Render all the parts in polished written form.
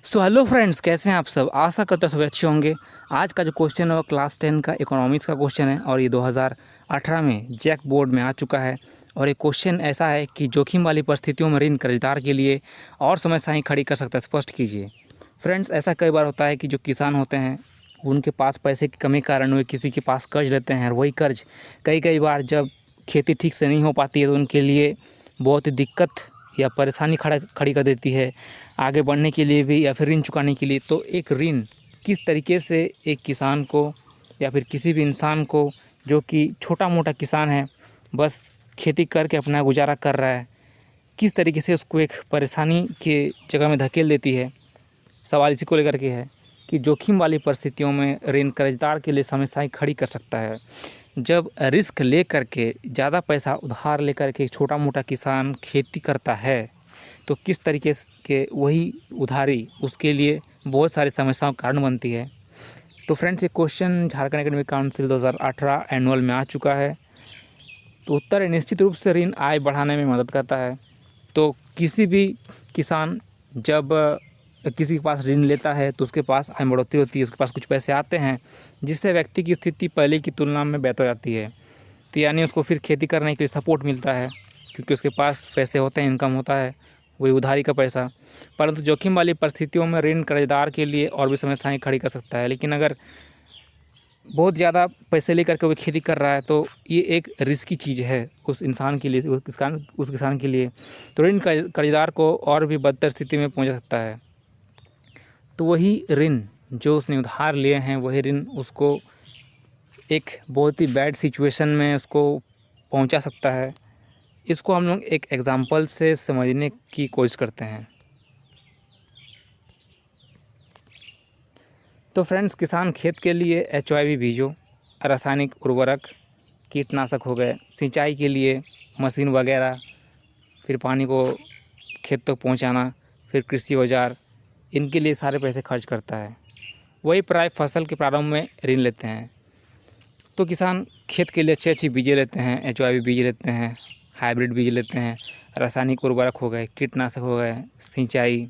Hello friends, कैसे हैं आप सब। आशा करता हूं सभी अच्छे होंगे। आज का जो क्वेश्चन है वो क्लास 10 का इकोनॉमिक्स का क्वेश्चन है और ये 2018 में जैक बोर्ड में आ चुका है। और ये क्वेश्चन ऐसा है कि जोखिम वाली परिस्थितियों में ऋण कर्जदार के लिए और समस्याएं खड़ी कर सकता है। स्पष्ट कीजिए। फ्रेंड्स, ऐसा कई बार होता है कि जो किसान होते हैं उनके पास पैसे की कमी के कारण वे किसी के पास कर्ज लेते हैं और वही कर्ज कई कई बार जब खेती ठीक से नहीं हो पाती है तो उनके लिए बहुत ही दिक्कत या परेशानी खड़ी कर देती है आगे बढ़ने के लिए भी या फिर ऋण चुकाने के लिए। तो एक ऋण किस तरीके से एक किसान को या फिर किसी भी इंसान को जो कि छोटा मोटा किसान है, बस खेती करके अपना गुजारा कर रहा है, किस तरीके से उसको एक परेशानी के जगह में धकेल देती है। सवाल इसी को लेकर के है कि जोखिम वाली परिस्थितियों में ऋण कर्जदार के लिए समस्याएं खड़ी कर सकता है। जब रिस्क ले करके ज़्यादा पैसा उधार लेकर के छोटा मोटा किसान खेती करता है तो किस तरीके के वही उधारी उसके लिए बहुत सारी समस्याओं का कारण बनती है। तो फ्रेंड्स, ये question Jharkhand academic council 2018 annual में आ चुका है। तो उत्तर है, निश्चित रूप से ऋण आय बढ़ाने में मदद करता है। तो किसी भी किसान जब किसी के पास ऋण लेता है तो उसके पास आय बढ़ोतरी होती है, उसके पास कुछ पैसे आते हैं जिससे व्यक्ति की स्थिति पहले की तुलना में बेहतर आती है। तो यानी उसको फिर खेती करने के लिए सपोर्ट मिलता है क्योंकि उसके पास पैसे होते हैं, इनकम होता है, वही उधारी का पैसा। परंतु जोखिम वाली परिस्थितियों में ऋण कर्जदार के लिए और भी समस्याएं खड़ी कर सकता है। लेकिन अगर बहुत ज़्यादा पैसे लेकर के वो खेती कर रहा है तो ये एक रिस्की चीज़ है उस इंसान के लिए, उस किसान के लिए। तो ऋण कर्जदार को और भी बदतर स्थिति में पहुंचा सकता है। तो वही ऋण जो उसने उधार लिए हैं वही ऋण उसको एक बहुत ही बैड सिचुएशन में उसको पहुंचा सकता है। इसको हम लोग एक एग्ज़ाम्पल से समझने की कोशिश करते हैं। तो फ्रेंड्स, किसान खेत के लिए HYV बीजों, रासायनिक उर्वरक, कीटनाशक हो गए, सिंचाई के लिए मशीन वगैरह, फिर पानी को खेत तक पहुंचाना, फिर कृषि औजार, इनके लिए सारे पैसे खर्च करता है। वही प्राय फसल के प्रारंभ में ऋण लेते हैं। तो किसान खेत के लिए अच्छी अच्छी बीजें लेते हैं, HYV बीज लेते हैं, हाइब्रिड बीज लेते हैं, रासायनिक उर्वरक हो गए, कीटनाशक हो गए, सिंचाई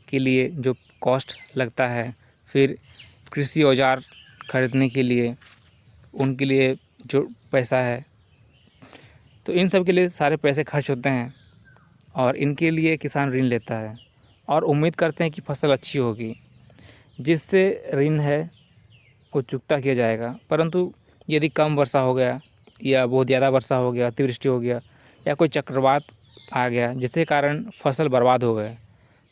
के लिए जो कॉस्ट लगता है, फिर कृषि औजार खरीदने के लिए उनके लिए जो पैसा है, तो इन सब के लिए सारे पैसे खर्च होते हैं और इनके लिए किसान ऋण लेता है और उम्मीद करते हैं कि फसल अच्छी होगी जिससे ऋण है वो चुकता किया जाएगा। परंतु यदि कम वर्षा हो गया या बहुत ज़्यादा वर्षा हो गया, अतिवृष्टि हो गया या कोई चक्रवात आ गया जिसके कारण फसल बर्बाद हो गए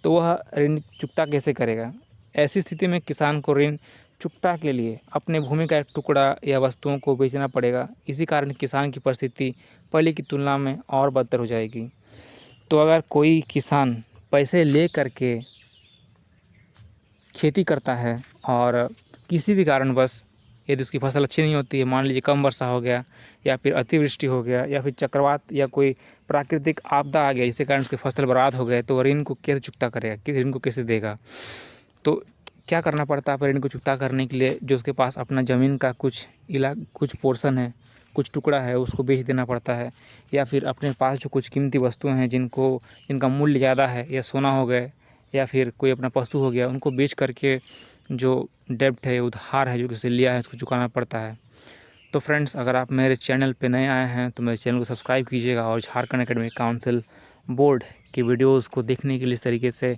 तो वह ऋण चुकता कैसे करेगा। ऐसी स्थिति में किसान को ऋण चुकता के लिए अपने भूमि का एक टुकड़ा या वस्तुओं को बेचना पड़ेगा। इसी कारण किसान की परिस्थिति पहले की तुलना में और बदतर हो जाएगी। तो अगर कोई किसान पैसे ले करके खेती करता है और किसी भी कारणवश यदि उसकी फसल अच्छी नहीं होती है, मान लीजिए कम वर्षा हो गया या फिर अतिवृष्टि हो गया या फिर चक्रवात या कोई प्राकृतिक आपदा आ गया जिसके कारण उसकी फसल बर्बाद हो गए, तो वह ऋण को कैसे चुकता करेगा, कि ऋण को कैसे देगा। तो क्या करना पड़ता है ऋण को चुकता करने के लिए, जो उसके पास अपना ज़मीन का कुछ पोर्शन है, कुछ टुकड़ा है, उसको बेच देना पड़ता है। या फिर अपने पास जो कुछ कीमती वस्तुएं हैं जिनका मूल्य ज़्यादा है, या सोना हो गए या फिर कोई अपना पशु हो गया, उनको बेच करके जो डेब्ट है, उधार है जो किसी लिया है, उसको चुकाना पड़ता है। तो फ्रेंड्स, अगर आप मेरे चैनल पे नए आए हैं तो मेरे चैनल को सब्सक्राइब कीजिएगा और झारखंड एकेडमिक काउंसिल बोर्ड की वीडियोज़ को देखने के लिए इस तरीके से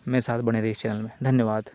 मेरे साथ बने रहिए इस चैनल में। धन्यवाद।